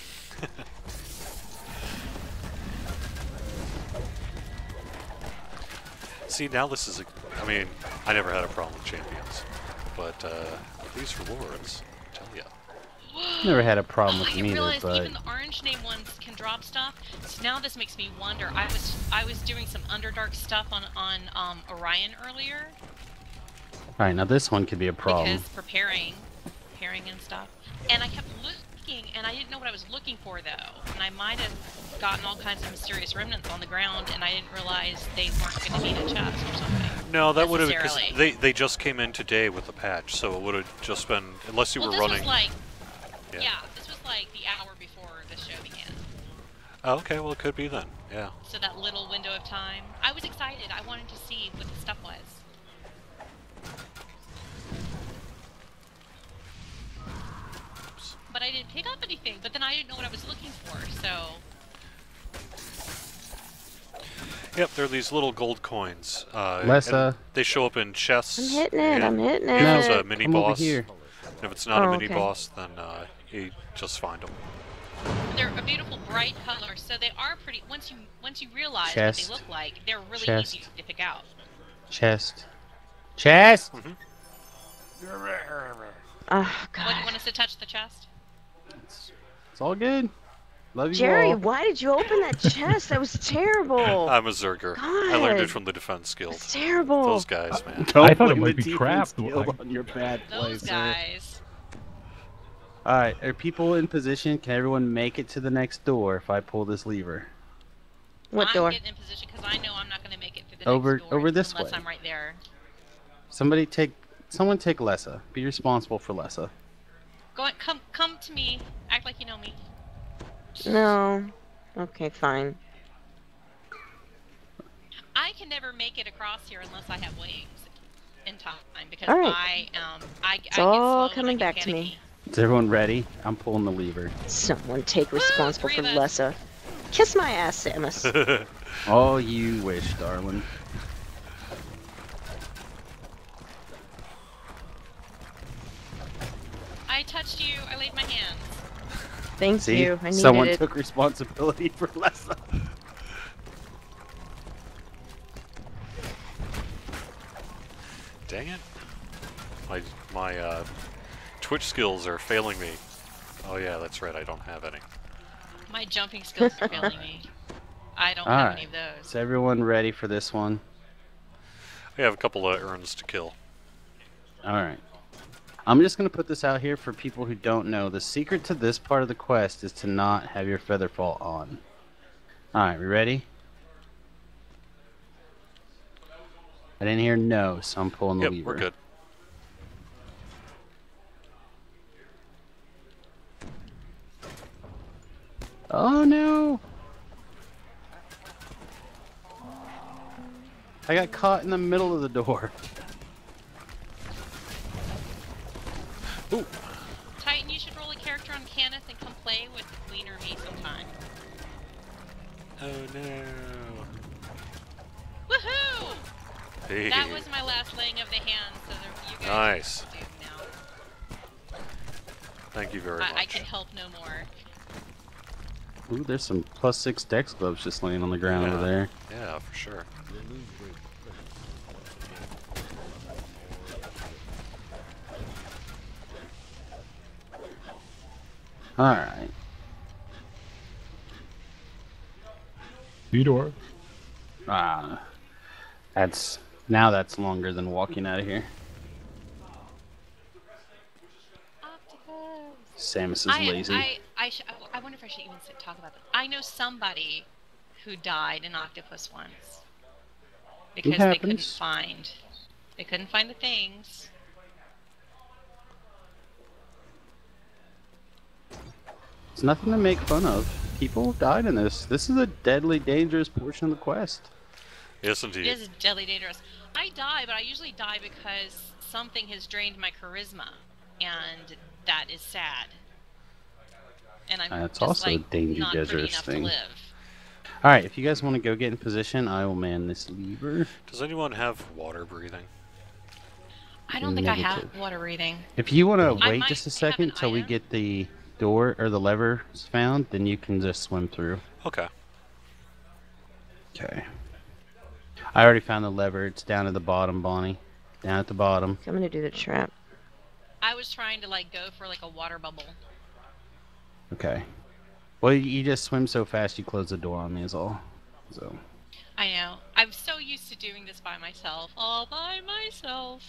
See, now this is I mean, I never had a problem with champions. But, these rewards, I tell ya. Never had a problem Oh, with I them either, realized but even the orange name ones can drop stuff. So now this makes me wonder. I was doing some Underdark stuff on Orion earlier alright, now this one could be a problem. because preparing and stuff. And I kept looking, and I didn't know what I was looking for though. And I might have gotten all kinds of mysterious remnants on the ground, and I didn't realize they weren't going to be in a chest or something. No, that would have... Necessarily. They just came in today with the patch, so it would have just been... Unless you Well, were this running... was like, Yeah. yeah, this was like the hour before the show began. Oh, okay, well, it could be then. Yeah. So that little window of time. I was excited. I wanted to see what the stuff was. But I didn't pick up anything, but then I didn't know what I was looking for, so... Yep, they're these little gold coins. Lessa. And they show up in chests. I'm hitting it. and I'm hitting If it. it's a mini come over boss, here. and if it's not Oh, a mini okay. boss, then you just find them. They're a beautiful bright color, so they are pretty... Once you realize Chest. what they look like, they're really Chest. easy to pick out. Chest. Chest! Oh, What, God. you want us to touch the chest? It's all good. Love you Jerry, all. why did you open that chest? That was terrible. I'm a Zerger. I learned it God. from the Defense Guild. That's terrible. Those guys, man. Don't I thought it blame might the be defense trapped. guild on your bad Those place, sir. guys. Alright, are people in position? Can everyone make it to the next door if I pull this lever? What I'm door? getting in position because I know I'm not going to make it through the Over- next door over this unless way. I'm right there. Someone take Lessa. Be responsible for Lessa. Come to me. Act like you know me. No. Okay, fine. I can never make it across here unless I have wings in time because All right. I It's get all slow coming and I get back to me. panicky. Is everyone ready? I'm pulling the lever. Someone take responsible for three of us. Lessa. Kiss my ass, Samus. Oh, you wish, darling. touched you. I laid my hands. Thank See, you. I needed someone it. took responsibility for Lessa. Dang it. My Twitch skills are failing me. Oh yeah, that's right, I don't have any. My jumping skills are failing me. I don't All have right. any of those. Is everyone ready for this one? I have a couple of urns to kill. All right. I'm just going to put this out here for people who don't know. The secret to this part of the quest is to not have your feather fall on. All right, we ready? I didn't hear no, so I'm pulling the Yep, lever. we're good. Oh no! I got caught in the middle of the door. Ooh. Titan, you should roll a character on Kenneth and come play with Queen or me sometime. Oh no. Woohoo! Hey. That was my last laying of the hand, so you guys Nice. do now. Thank you very much. I can help no more. Ooh, there's some +6 dex gloves just laying on the ground over there. Yeah, for sure. Alright. Fedor. That's longer than walking out of here. Samus is lazy. I wonder if I should even talk about this. I know somebody who died in Octopus once because they couldn't find the things. It's nothing to make fun of. People died in this. This is a deadly dangerous portion of the quest. Yes, indeed. It is deadly dangerous. I die, but I usually die because something has drained my charisma, and that is sad. And I'm That's just, also like, a dangerous not pretty enough thing. to live. Alright, if you guys want to go get in position, I will man this lever. Does anyone have water breathing? I don't think I Negative. have water breathing. If you want to I wait might just a have second an till we item. get the door or the lever found, then you can just swim through. Okay. Okay. I already found the lever. It's down at the bottom, Bonnie. Down at the bottom. I'm gonna do the trap. I was trying to like go for like a water bubble. Okay. Well, you just swim so fast you close the door on me is all. So. I know. I'm so used to doing this by myself. All by myself.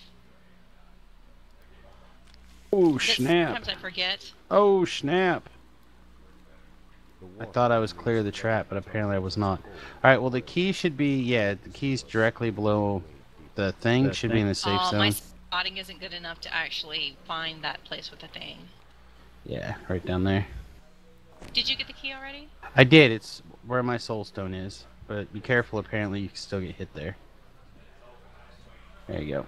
Oh, That snap. Sometimes I forget. Oh, snap. I thought I was clear of the trap, but apparently I was not. Alright, well the key should be, the key's directly below the thing. Should be in the safe Oh, zone. my spotting isn't good enough to actually find that place with the thing. Yeah, right down there. Did you get the key already? I did. It's where my soul stone is. But be careful, apparently you can still get hit there. There you go.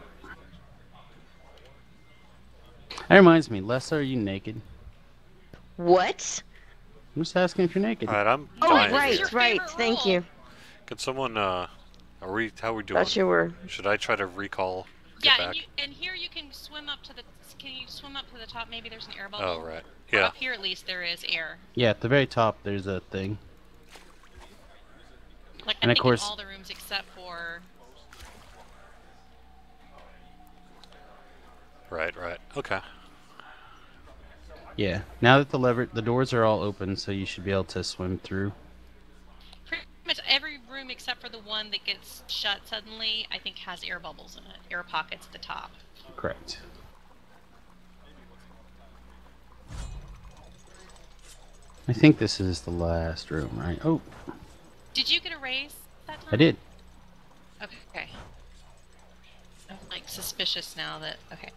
That reminds me, Lessa, are you naked? What? I'm just asking if you're naked. Alright, I'm Oh, dying right, here. right. favorite Thank rule. you. Can someone, how are we doing? Thought you were. Should I try to recall? Yeah, Get back? and here you can swim up to the. Can you swim up to the top? Maybe there's an air bubble. Oh, right. Or Yeah. up here at least there is air. Yeah, at the very top there's a thing. Like And I of think course- in all the rooms except for. Right. Okay. Yeah. Now that the doors are all open, so you should be able to swim through. Pretty much every room except for the one that gets shut suddenly, I think has air bubbles in it. Air pockets at the top. Correct. I think this is the last room, right? Oh, Did you get a raise that time? I did. Okay. I'm like suspicious now that. Okay.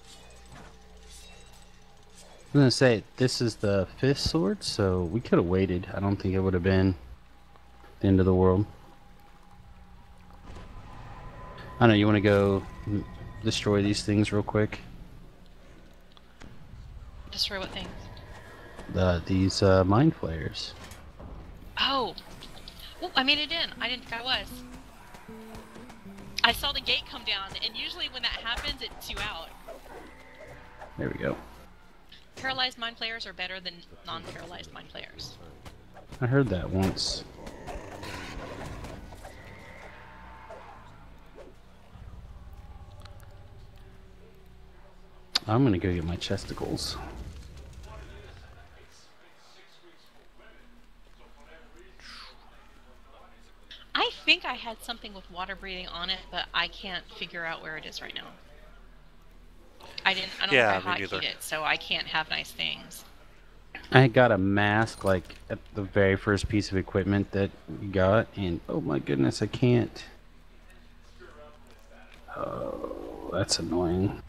I'm gonna say this is the 5th sword, so we could have waited. I don't think it would have been the end of the world. I don't know. You want to go destroy these things real quick? Destroy what things? These mind flayers. Oh! Oh, I made it in. I didn't think I was. I saw the gate come down, and usually when that happens, it's you out. There we go. paralyzed mind players are better than non-paralyzed mind players. I heard that once. I'm gonna go get my chesticles. I think I had something with water breathing on it, but I can't figure out where it is right now. I don't think I hotkeyed it, so I can't have nice things. I got a mask like at the very first piece of equipment that you got, and oh my goodness, I can't. Oh, that's annoying.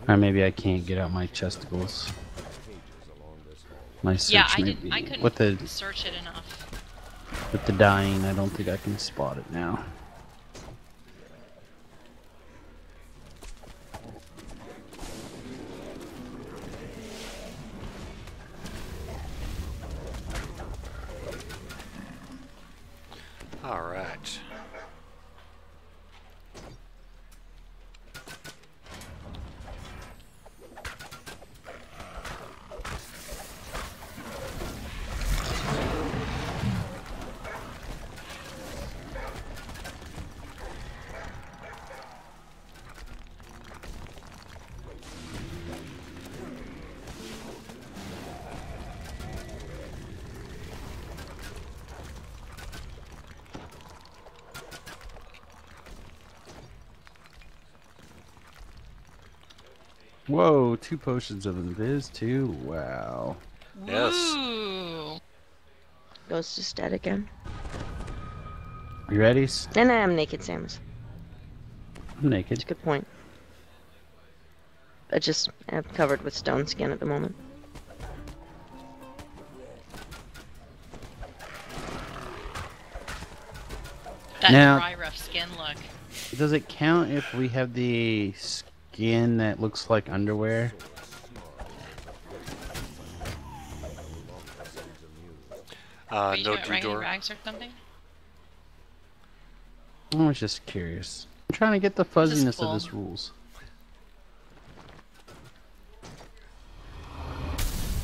Or maybe I can't get out my chesticles. My search I couldn't search it enough. With the dying, I don't think I can spot it now. All right. Whoa, 2 potions of invis too. Wow. Yes. Ooh. Goes to stat again. You ready? And I am naked, Samus. I'm That's naked. a good point. I just am covered with stone skin at the moment. That Now- dry, rough skin look. Does it count if we have the skin that looks like underwear? Are you No doing raggedy door. rags or something? I was just curious. I'm trying to get the fuzziness of this rules.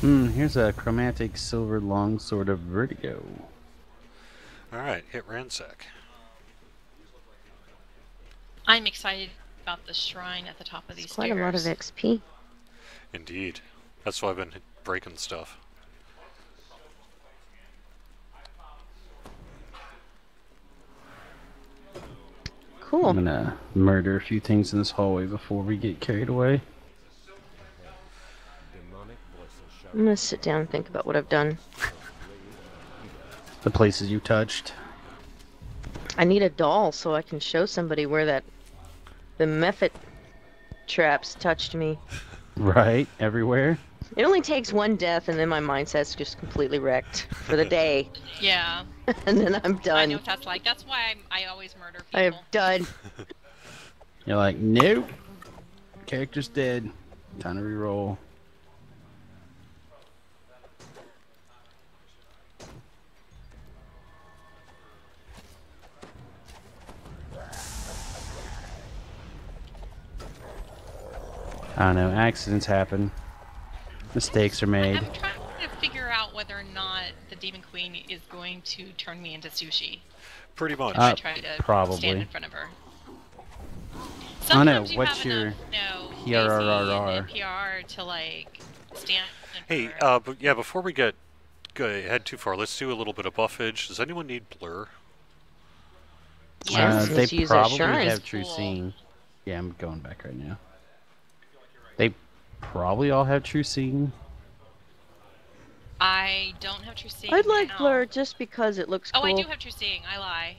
Here's a chromatic silver longsword of vertigo. All right, hit ransack. I'm excited about the shrine at the top of these It's quite stairs. a lot of XP. Indeed. That's why I've been breaking stuff. Cool. I'm gonna murder a few things in this hallway before we get carried away. I'm gonna sit down and think about what I've done. The places you touched. I need a doll so I can show somebody where the mephit traps touched me. Right, everywhere. It only takes one death and then my mindset's just completely wrecked for the day. Yeah. And then I'm done. I know what that's like. That's why I always murder people. I am done. You're like, nope. Character's dead. Time to reroll. I don't know, accidents happen. Mistakes are made. I'm trying to figure out whether or not the Demon Queen is going to turn me into sushi. Pretty much. If I try to probably. stand in front of her. I know, Sometimes what's you have your enough, PRRR? AC and NPR to like stand in Hey, front of her. but yeah, before we head too far, let's do a little bit of buffage. Does anyone need blur? Yes, They let's use probably assurance. have true Cool. seeing. Yeah, I'm going back right now. They probably all have true seeing. I don't have true seeing I'd like now. blur just because it looks cool. Oh, I do have true seeing. I lie.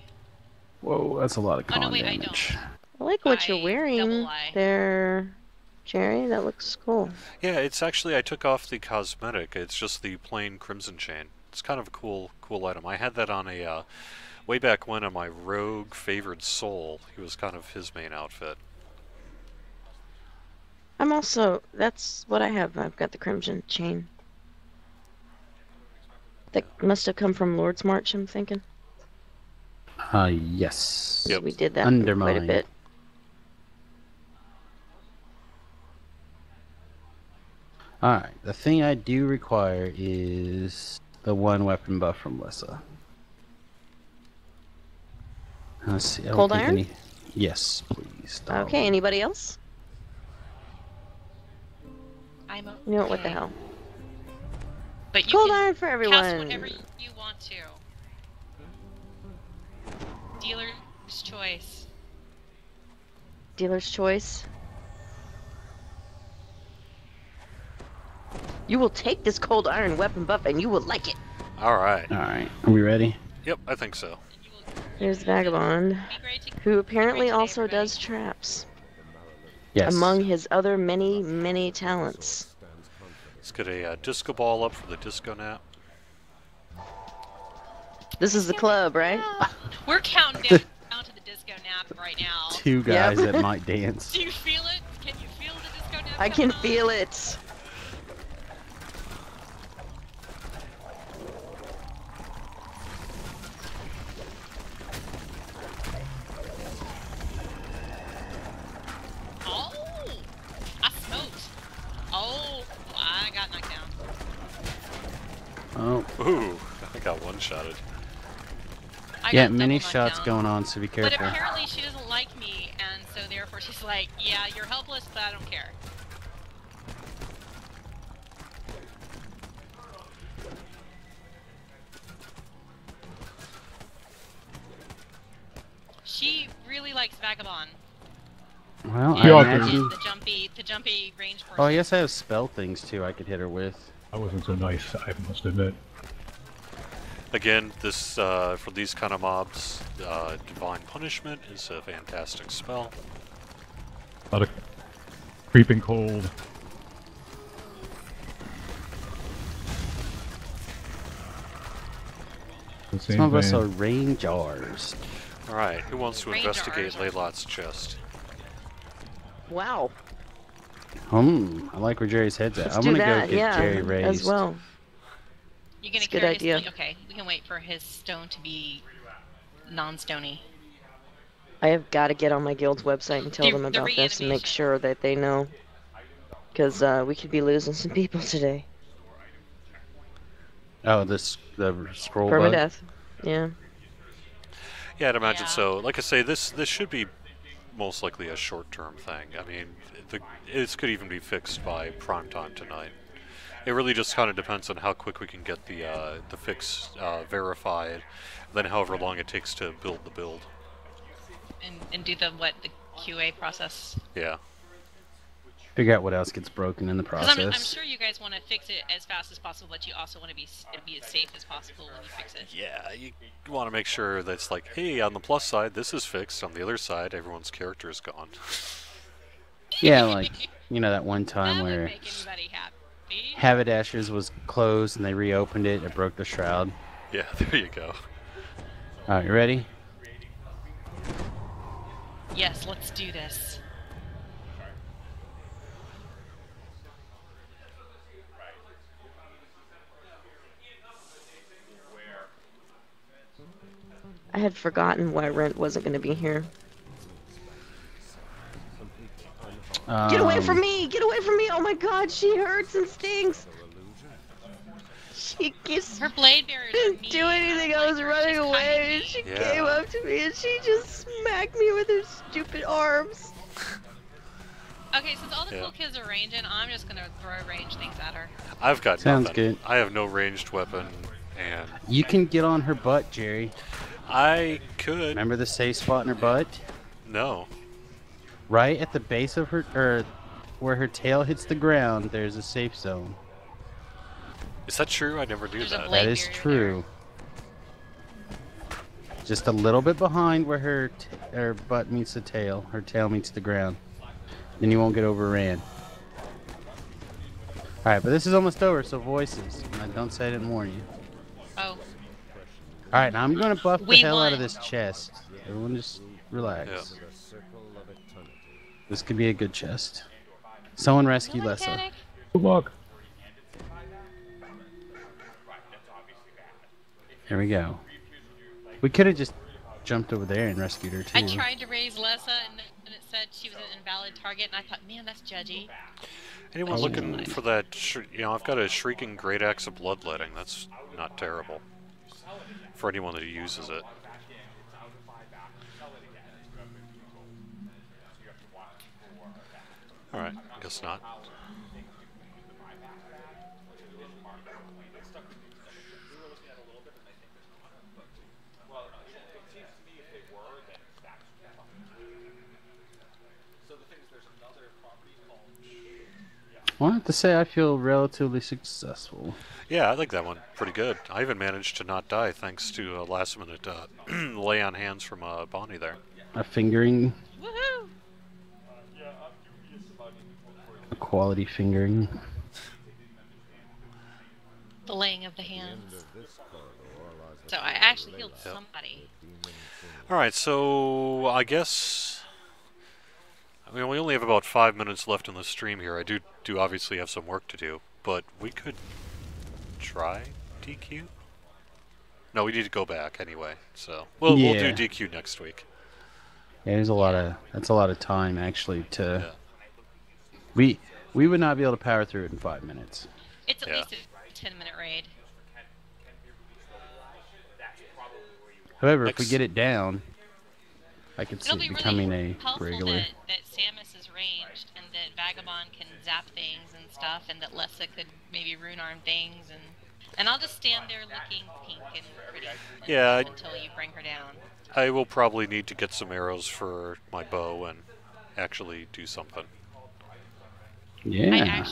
Whoa, that's a lot of Oh, con no, wait, I damage. I like what I you're wearing double lie. there, Jerry. That looks cool. Yeah, it's actually, I took off the cosmetic. It's just the plain crimson chain. It's kind of a cool item. I had that on a, way back when on my rogue favored soul. He was kind of his main outfit. I'm also, that's what I have. I've got the crimson chain. That must have come from Lord's March, I'm thinking. Yes. Yep. We did that Undermine. quite a bit. Alright, the thing I do require is the one weapon buff from Lissa. Let's see. I don't Cold think iron? any. Yes, please. Okay, anybody else? I'm okay. You know what the hell? But you Cold can iron for cast everyone. whatever you want to. Dealer's choice. Dealer's choice. You will take this cold iron weapon buff and you will like it. Alright. Alright, are we ready? Yep, I think so. There's Vagabond, Be great to who apparently today, also everybody. does traps. Yes. Among his other many, many talents. Let's get a disco ball up for the disco nap. This is the club, right? We're counting down to the disco nap right now. Two guys that might dance. Do you feel it? Can you feel the disco nap? I can coming on? feel it. Oh! I smoked. Oh! I got knocked down. Oh, Ooh, I got one-shotted. I yeah, got many double knocked shots down. going on, so be But careful. apparently she doesn't like me, and so therefore she's like, yeah, you're helpless, but I don't care. She really likes Vagabond. Well, She I ought to. imagine. The jumpy range person. Oh, I guess I have spell things too I could hit her with. I wasn't so nice, I must admit. Again, this for these kind of mobs, Divine Punishment is a fantastic spell. A lot of creeping cold. The same Some of us thing. are rangers. Alright, who wants to Range investigate ours. Laylot's chest? Wow. I like where Jerry's head's at. Let's I'm do gonna that, go get yeah, Jerry raised. as well. You're gonna It's a good carry his idea. stone- Okay, we can wait for his stone to be non-stony. I have got to get on my guild's website and tell The- them the about this and make reanimation. sure that they know. Because we could be losing some people today. Oh, the scroll bug. Permadeath. Yeah. Yeah, I'd imagine Yeah. so. Like I say, this should be most likely a short-term thing. I mean, this could even be fixed by prime time tonight. It really just kind of depends on how quick we can get the fix verified, then however long it takes to build the build. And do the QA process. Yeah. Figure out what else gets broken in the Because process. I'm sure you guys want to fix it as fast as possible, but you also want to be as safe as possible when you fix it. Yeah, you want to make sure that it's like, hey, on the plus side, this is fixed. On the other side, everyone's character is gone. Yeah, like, you know that one time That would where make anybody happy. Haberdashers was closed and they reopened it. It broke the shroud. Yeah, there you go. Alright, you ready? Yes, let's do this. I had forgotten why Rent wasn't going to be here. Get away from me! Get away from me! Oh my god, she hurts and stings! She keeps Her blade barriers are didn't mean. do anything. don't I was like her. running She's away and kinda she mean. Yeah. came up to me and she just smacked me with her stupid arms. Okay, since all the Yeah. cool kids are ranging, I'm just gonna throw range things at her. I've got Sounds nothing. good. I have no ranged weapon, and You can get on her butt, Jerry. I could. Remember the safe spot in her butt? No. Right at the base of her, or where her tail hits the ground, there's a safe zone. Is that true? I never knew There's a that. blade That is barrier true. Just a little bit behind where her butt meets the tail, her tail meets the ground. Then you won't get overran. Alright, but this is almost over, so voices. Don't say I didn't warn you. Oh, Alright, now I'm going to buff the We hell out of won. this chest. Everyone just relax. Yeah. This could be a good chest. Someone rescue no Lessa. panic. Good luck. There we go. We could have just jumped over there and rescued her too. I tried to raise Lessa, and it said she was an invalid target, and I thought, man, that's judgy. Anyone Question looking life. for that? I've got a Shrieking Great Axe of Bloodletting. That's not terrible for anyone that uses it. All right, I guess not. Well, I have to say I feel relatively successful. Yeah, I think that one pretty good. I even managed to not die thanks to a last-minute lay on hands from Bonnie there. A fingering. Woohoo! A quality fingering. The laying of the hands. So I actually healed somebody. All right, so I guess we only have about 5 minutes left in the stream here. I do obviously have some work to do, but we could try DQ. No, we need to go back anyway. So we'll do DQ next week. Yeah, there's that's a lot of time actually to. Yeah. We would not be able to power through it in 5 minutes. It's at least a 10-minute raid. However, if we get it down, I could see It'll it be becoming really a helpful regular. that Samus is ranged and that Vagabond can zap things and stuff, and that Lessa could maybe rune arm things, and I'll just stand there looking pink and pretty until you bring her down. I will probably need to get some arrows for my bow and actually do something. Yeah.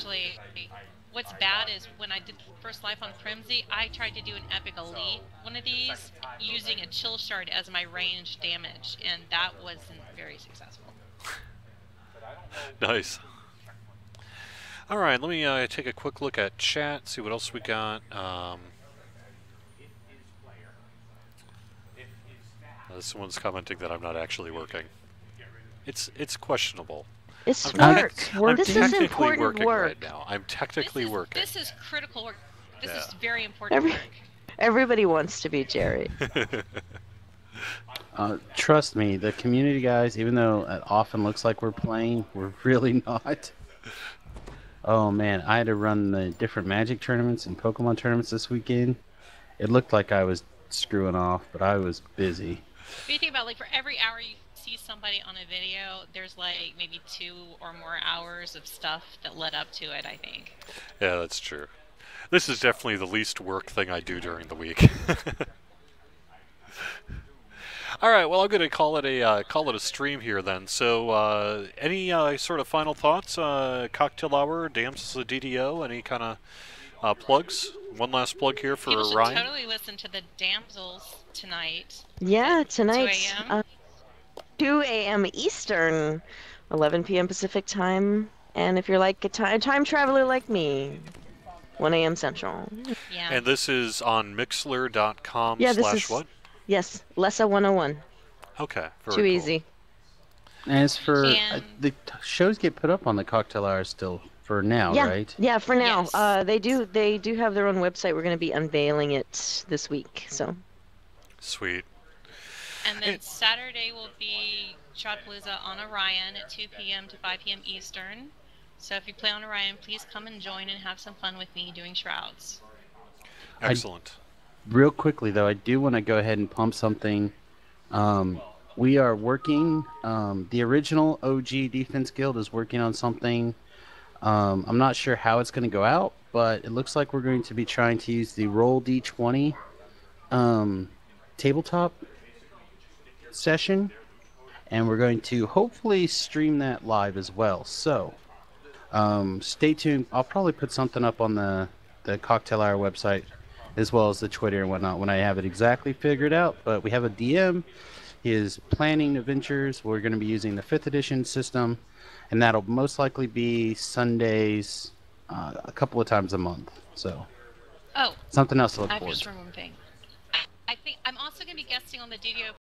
What's bad is when I did first life on Primsy, I tried to do an Epic Elite one of these using a Chill Shard as my range damage, and that wasn't very successful. Nice. All right, let me take a quick look at chat, see what else we got. This one's commenting that I'm not actually working. It's questionable. It's I'm work. This is technically important working work. right now. I'm technically working. This is critical work. This is very important work. Everybody wants to be Jerry. Trust me, the community guys, even though it often looks like we're playing, we're really not. Oh man, I had to run the different Magic tournaments and Pokemon tournaments this weekend. It looked like I was screwing off, but I was busy. But you think about, like, for every hour you see somebody on a video, there's like maybe 2 or more hours of stuff that led up to it, I think. Yeah, that's true. This is definitely the least work thing I do during the week. All right, well, I'm going to call it a stream here then. So, any sort of final thoughts? Cocktail Hour, Dams the DDO, any kind of plugs? One last plug here for People should Ryan. totally listen to the Damsels tonight. Yeah, tonight. 2 a.m. 2 a.m. Eastern, 11 p.m. Pacific time. And if you're like a time traveler like me, 1 a.m. Central. Yeah. And this is on Mixler.com Yeah, this / is what? Yes, Lessa 101. Okay, very Too cool. easy. As for And- the shows get put up on the Cocktail Hour still for now, Yeah, right? yeah. For now, Yes. they do have their own website. We're going to be unveiling it this week. So. Sweet. And then Saturday will be Shroudpalooza on Orion at 2 p.m. to 5 p.m. Eastern. So if you play on Orion, please come and join and have some fun with me doing Shrouds. Excellent. Real quickly though, I do want to go ahead and pump something. We are working. The original OG Defense Guild is working on something. I'm not sure how it's going to go out, but it looks like we're going to be trying to use the Roll D20 tabletop session, and we're going to hopefully stream that live as well. So stay tuned. I'll probably put something up on the Cocktail Hour website as well as the Twitter and whatnot when I have it exactly figured out. But we have a DM. He is planning adventures. We're going to be using the 5th edition system, and that'll most likely be Sundays a couple of times a month. So Oh, something else to look I forward just to. remembered one thing. I think I'm also going to be guesting on the DDO